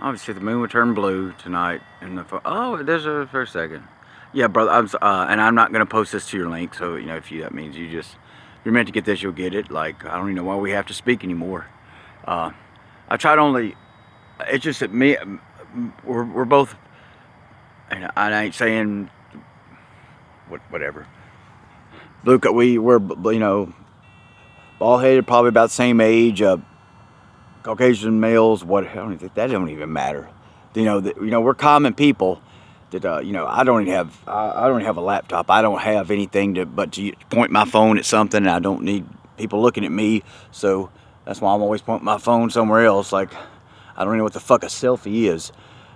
Obviously, the moon would turn blue tonight. Oh, there's a for a second. Yeah, brother. And I'm not gonna post this to your link. So if that means you're meant to get this, you'll get it. Like I don't even know why we have to speak anymore. I tried only. It's just that we're both. And I ain't saying whatever. Luke, we're bald headed, probably about the same age. Caucasian males, I don't even think that don't even matter. We're common people. That I don't even have a laptop. I don't have anything to point my phone at something. And I don't need people looking at me. So that's why I'm always pointing my phone somewhere else. Like I don't even know what the fuck a selfie is.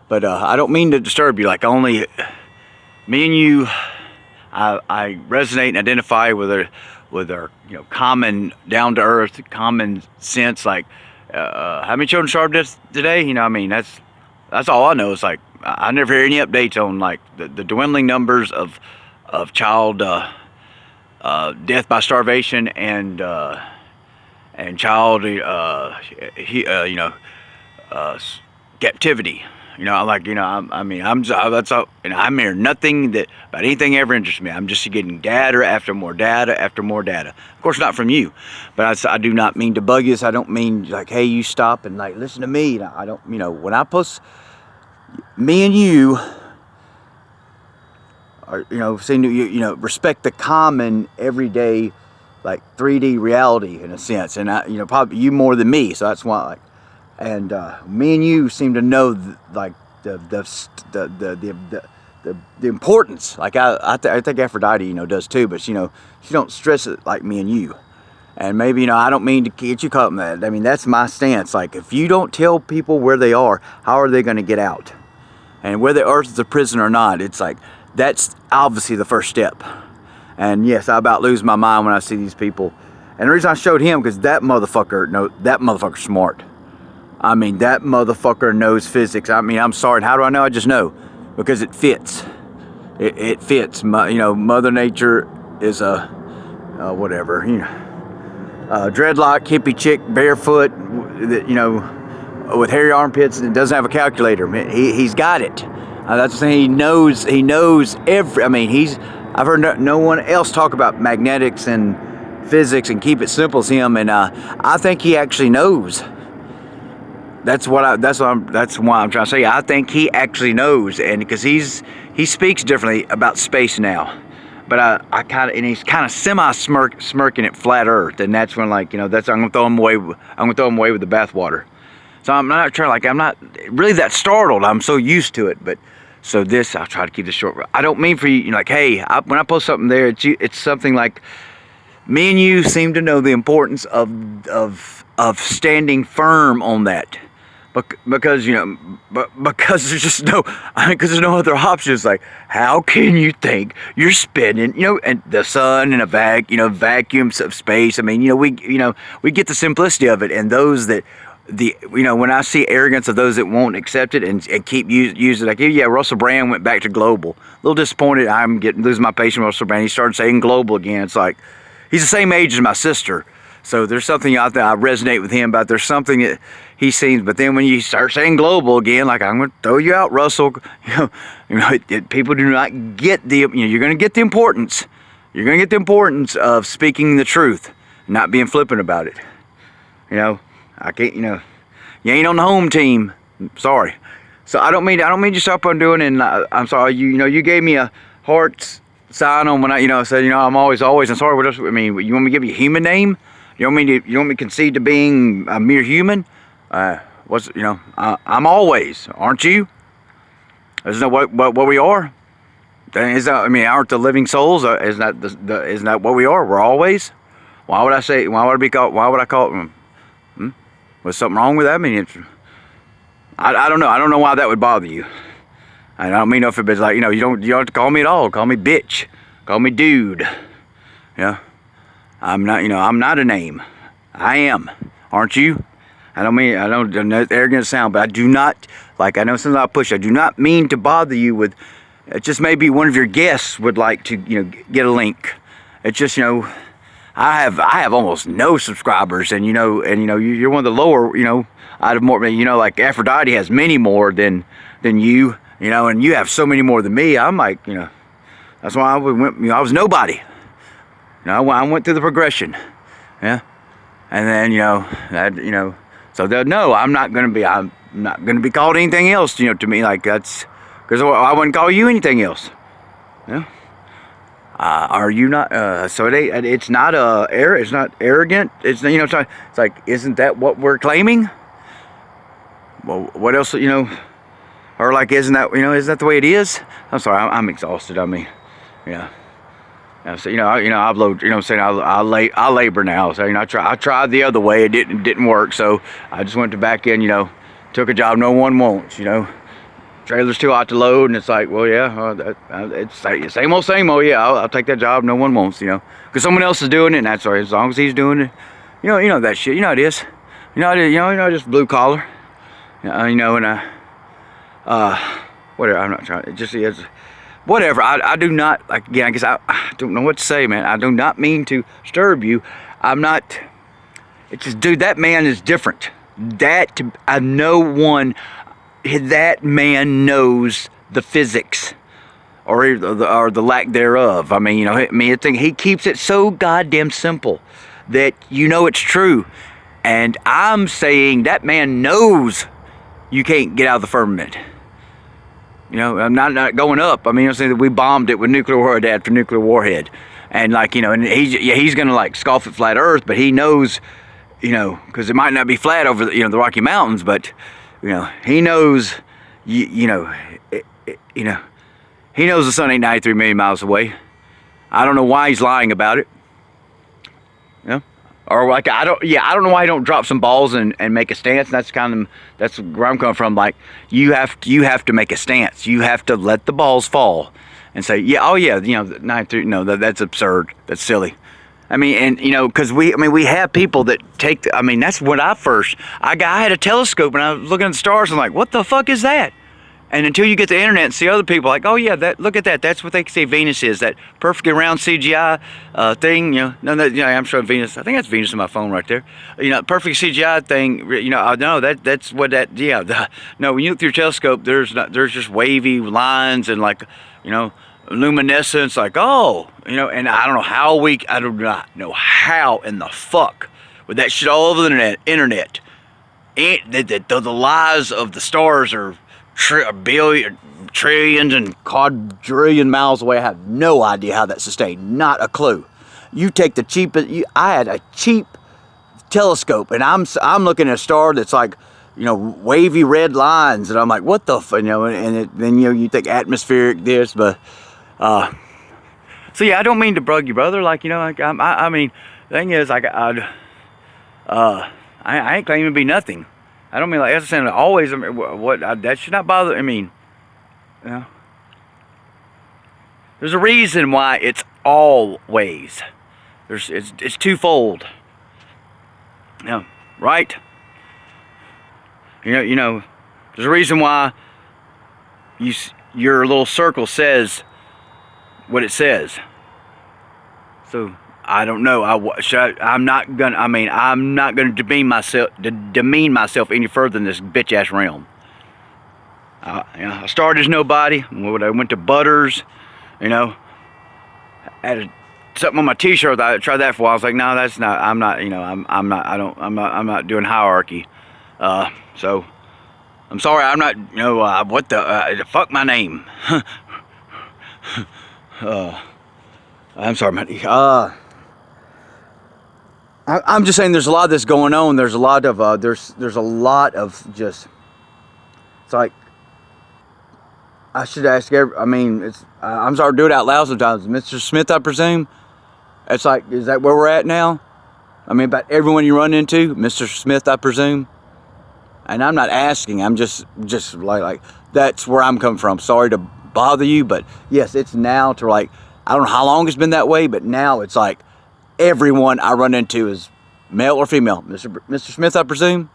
But I don't mean to disturb you. Like only me and you, I resonate and identify with our common down to earth, common sense. Like how many children starved today? That's all I know. It's like I never hear any updates on like the dwindling numbers of child death by starvation and child captivity. That's all. I'm hearing nothing about anything ever interests me. I'm just getting data after more data after more data. Of course, not from you, but I do not mean to bug you. I don't mean like, hey, you stop and like listen to me. I don't. When I post, me and you are, seem to respect the common everyday, like 3D reality in a sense, and probably you more than me. So that's why, like. And me and you seem to know the importance. Like I think Aphrodite does too, but she don't stress it like me and you. And maybe I don't mean to get you caught in that. That's my stance. Like if you don't tell people where they are, how are they going to get out? And whether Earth is a prison or not, it's like that's obviously the first step. And yes, I about lose my mind when I see these people. And the reason I showed him because that motherfucker's smart. That motherfucker knows physics. I'm sorry. How do I know? I just know. Because it fits. It fits. Mother Nature is a, whatever. Dreadlock, hippie chick, barefoot, with hairy armpits and doesn't have a calculator. He's got it. That's the thing. He knows every, I've heard no one else talk about magnetics and physics and keep it simple as him. And I think he actually knows. That's why I'm trying to say. I think he actually knows, and because he speaks differently about space now. But he's kind of smirking at flat Earth, and that's when I'm gonna throw him away. I'm gonna throw him away with the bathwater. So I'm not really that startled. I'm so used to it. But so this, I'll try to keep this short. I don't mean for you, hey, when I post something there, it's something like me and you seem to know the importance of standing firm on that. Because because there's just there's no other options. Like, how can you think you're spinning, and the sun and a vacuums of space. We get the simplicity of it, and those that when I see arrogance of those that won't accept it and keep using it, like, yeah, Russell Brand went back to global. A little disappointed. I'm losing my patience with Russell Brand. He started saying global again. It's like he's the same age as my sister. So there's something out there I resonate with him about. There's something that he seems, but then when you start saying global again, like I'm going to throw you out, Russell. People do not get the. You're going to get the importance. You're going to get the importance of speaking the truth, not being flippant about it. I can't. You ain't on the home team. Sorry. So I don't mean to stop on doing. And I'm sorry. You gave me a heart sign on when I said I'm always. I'm sorry. What else? You want me to give you a human name? You want me to concede to being a mere human? I'm always, aren't you? Isn't that what we are? Aren't the living souls? Isn't that what we are? We're always. Why would I say? Why would I call it? Was something wrong with that? I don't know. I don't know why that would bother you. I don't mean if it's like you don't have to call me at all. Call me bitch. Call me dude. I'm not a name. I am. Aren't you? I don't arrogant sound, but I do not, like I know sometimes I push, I do not mean to bother you with, it just maybe one of your guests would like to, get a link. It's just, I have almost no subscribers, and you're one of the lower, I'd have more, you know, like Aphrodite has many more than you, you know, and you have so many more than me. I'm like, you know, that's why I went, you know, I was nobody. You know, I went through the progression, yeah, and then, you know, that, you know, so no, I'm not gonna be called anything else, you know, to me, like that's, because I wouldn't call you anything else, yeah. Are you not? So it's not it's not arrogant. It's, you know, it's like, isn't that what we're claiming? Well, what else, you know? Or like, isn't that, you know, isn't that the way it is? I'm sorry, I'm exhausted. I mean, yeah. So I've loaded. You know, what I'm saying, I labor now. So, you know, I tried the other way. It didn't work. So I just went to back in. You know, took a job no one wants. You know. Trailer's too hot to load, and it's like, well, yeah, it's same old, yeah, I'll take that job no one wants, you know, because someone else is doing it, and that's all right, as long as he's doing it, you know that shit, you know it is, just blue collar, you know, and whatever, I'm not trying, it just is, whatever, I do not, like, again, I guess I don't know what to say, man, I do not mean to disturb you, I'm not, it's just, dude, that man is different, I know one, that man knows the physics, or the lack thereof. I mean, you know, I think he keeps it so goddamn simple that you know it's true. And I'm saying that man knows you can't get out of the firmament. You know, I'm not going up. I mean, I'm saying that we bombed it with nuclear warhead after nuclear warhead, and like, you know, and he's gonna like scoff at flat Earth, but he knows, you know, because it might not be flat over the, you know, the Rocky Mountains, but you know, he knows, you know, he knows the sun ain't 93 million miles away. I don't know why he's lying about it. You know? Or like, I don't know why he don't drop some balls and make a stance. That's that's where I'm coming from. Like, you have to make a stance. You have to let the balls fall and say, yeah, oh yeah, you know, 93, no, that's absurd. That's silly. I mean, and you know, because we have people that take, I mean, that's when I had a telescope and I was looking at the stars and I'm like, what the fuck is that? And until you get the internet and see other people like, oh yeah, look at that, that's what they say Venus is, that perfectly round CGI thing, you know, you know, I'm showing Venus, I think that's Venus on my phone right there, you know, perfect CGI thing, you know, I know that's what that, yeah, no, when you look through your telescope, there's just wavy lines and like, you know, luminescence, like, oh, you know, and I don't know how in the fuck with that shit all over the internet, the lies of the stars are billion, trillions and quadrillion miles away. I have no idea how that's sustained, not a clue. You take the cheapest, I had a cheap telescope and I'm looking at a star that's like, you know, wavy red lines, and I'm like, what the fuck, you know, and then, you know, you think atmospheric this, but so yeah, I don't mean to brug you, brother. Like, you know, like I mean, the thing is, like, I ain't claiming to be nothing. I don't mean like, as I said, always. I mean, that should not bother. I mean, you know, there's a reason why it's always. It's twofold. You know, right? You know, there's a reason why your little circle says what it says. So I don't know. I'm not gonna demean myself any further in this bitch ass realm. You know, I started as nobody. When I went to Butters, you know, had something on my T-shirt. I tried that for a while. I was like, no, that's not. I'm not. You know, I'm not doing hierarchy. So I'm sorry. I'm not. You know, what the fuck my name. I'm sorry, man. I'm just saying there's a lot of this going on. There's a lot of there's a lot of just. It's like I should ask I mean, it's I'm sorry to do it out loud sometimes. Mr. Smith, I presume. It's like, is that where we're at now? I mean, about everyone you run into, Mr. Smith, I presume. And I'm not asking. I'm just like that's where I'm coming from. Sorry to bother you, but yes, it's now to like, I don't know how long it's been that way, but now it's like everyone I run into is male or female. Mr. Smith, I presume.